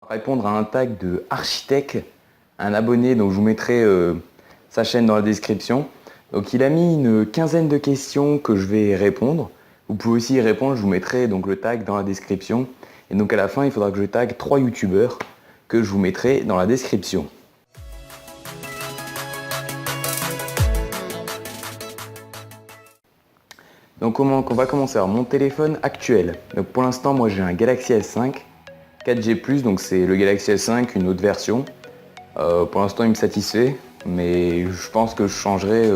Répondre à un tag de Architect, un abonné, donc je vous mettrai sa chaîne dans la description. Donc il a mis une quinzaine de questions que je vais répondre. Vous pouvez aussi y répondre, je vous mettrai donc le tag dans la description. Et donc à la fin, il faudra que je tag 3 youtubeurs que je vous mettrai dans la description. Donc on va commencer par mon téléphone actuel. Donc pour l'instant, moi j'ai un Galaxy S5 4G+, donc c'est le Galaxy S5, une autre version. Pour l'instant il me satisfait, mais je pense que je changerai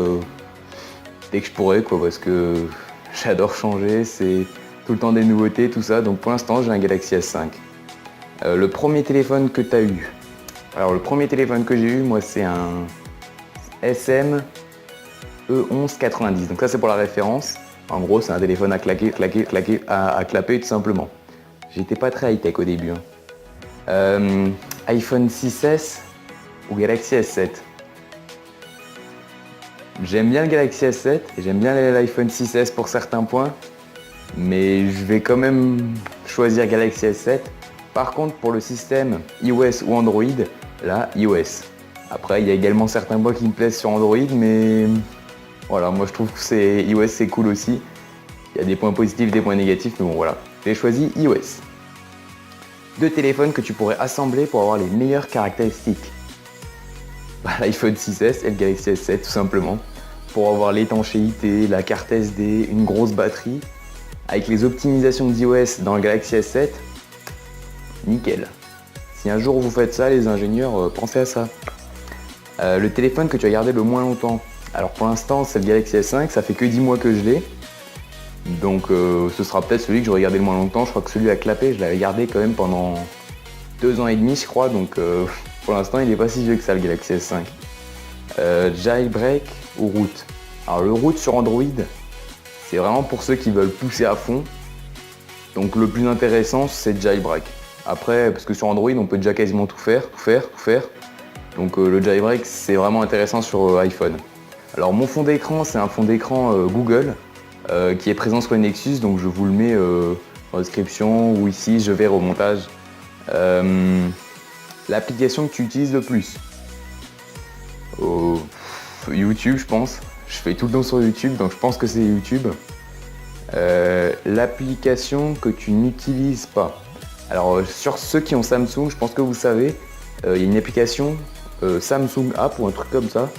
dès que je pourrai, quoi, parce que j'adore changer, c'est tout le temps des nouveautés, tout ça. Donc pour l'instant j'ai un Galaxy S5. Le premier téléphone que tu as eu. Alors le premier téléphone que j'ai eu, moi c'est un SM E1190. Donc ça c'est pour la référence. En gros c'est un téléphone à clapper tout simplement. J'étais pas très high-tech au début. iPhone 6S ou Galaxy S7. J'aime bien le Galaxy S7 et j'aime bien l'iPhone 6S pour certains points, mais je vais quand même choisir Galaxy S7. Par contre, pour le système iOS ou Android, là, iOS. Après, il y a également certains points qui me plaisent sur Android, mais voilà, moi je trouve que iOS c'est cool aussi. Il y a des points positifs, des points négatifs, mais bon voilà. J'ai choisi iOS. 2 téléphones que tu pourrais assembler pour avoir les meilleures caractéristiques. L'iPhone 6S et le Galaxy S7 tout simplement. Pour avoir l'étanchéité, la carte SD, une grosse batterie. Avec les optimisations d'iOS dans le Galaxy S7, nickel. Si un jour vous faites ça, les ingénieurs, pensez à ça. Le téléphone que tu as gardé le moins longtemps. Alors pour l'instant c'est le Galaxy S5, ça fait que 10 mois que je l'ai. Donc ce sera peut-être celui que j'aurais gardé le moins longtemps. Je crois que celui à clapper, je l'avais gardé quand même pendant 2 ans et demi je crois. Donc pour l'instant il n'est pas si vieux que ça le Galaxy S5. Jailbreak ou root. Alors le root sur Android, c'est vraiment pour ceux qui veulent pousser à fond. Donc le plus intéressant c'est jailbreak. Après, parce que sur Android on peut déjà quasiment tout faire. Donc le jailbreak c'est vraiment intéressant sur iPhone. Alors mon fond d'écran c'est un fond d'écran Google qui est présent sur le Nexus, donc je vous le mets en description ou ici je vais au montage. L'application que tu utilises le plus. YouTube je pense. Je fais tout le temps sur YouTube, donc je pense que c'est YouTube. L'application que tu n'utilises pas. Alors sur ceux qui ont Samsung, je pense que vous savez, il y a une application Samsung App ou un truc comme ça.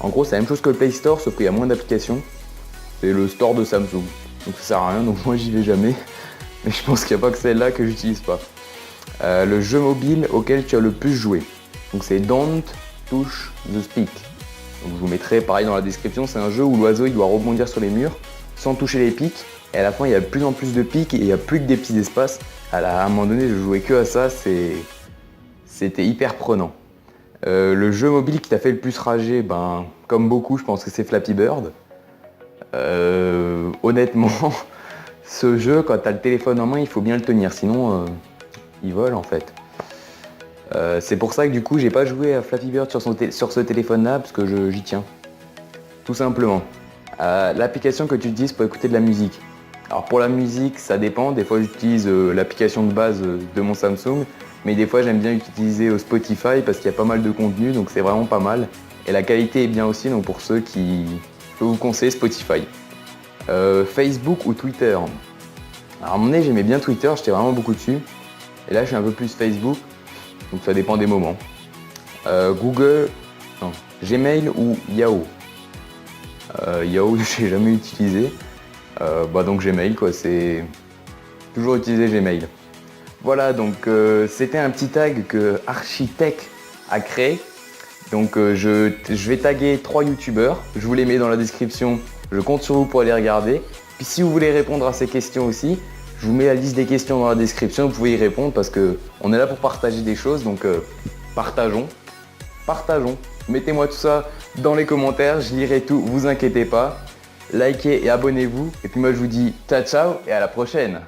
En gros c'est la même chose que le Play Store, sauf qu'il y a moins d'applications. C'est le store de Samsung. Donc ça sert à rien, donc moi j'y vais jamais. Mais je pense qu'il n'y a pas que celle-là que j'utilise pas. Le jeu mobile auquel tu as le plus joué. Donc c'est Don't Touch the Speak. Donc je vous mettrai pareil dans la description, c'est un jeu où l'oiseau il doit rebondir sur les murs sans toucher les pics. Et à la fin il y a de plus en plus de pics et il n'y a plus que des petits espaces. À un moment donné je jouais que à ça, c'était hyper prenant. Le jeu mobile qui t'a fait le plus rager, comme beaucoup je pense que c'est Flappy Bird. Honnêtement, ce jeu, quand tu as le téléphone en main, il faut bien le tenir, sinon il vole en fait. C'est pour ça que du coup, j'ai pas joué à Flappy Bird sur ce téléphone-là, parce que j'y tiens. Tout simplement. L'application que tu utilises pour écouter de la musique. Alors pour la musique, ça dépend. Des fois, j'utilise l'application de base de mon Samsung, mais des fois, j'aime bien utiliser Spotify parce qu'il y a pas mal de contenu, donc c'est vraiment pas mal. Et la qualité est bien aussi, donc pour ceux qui... Je peux vous conseiller Spotify. Facebook ou Twitter. Alors à un moment donné j'aimais bien Twitter, j'étais vraiment beaucoup dessus. Et là je suis un peu plus Facebook, donc ça dépend des moments. Gmail ou Yahoo. Yahoo j'ai jamais utilisé. Donc Gmail quoi, c'est toujours utiliser Gmail. Voilà donc c'était un petit tag que Architect a créé. Donc je vais taguer 3 youtubeurs, je vous les mets dans la description, je compte sur vous pour aller regarder. Puis si vous voulez répondre à ces questions aussi, je vous mets la liste des questions dans la description, vous pouvez y répondre parce qu'on est là pour partager des choses, donc partageons. Mettez-moi tout ça dans les commentaires, je lirai tout, vous inquiétez pas. Likez et abonnez-vous, et puis moi je vous dis ciao ciao et à la prochaine.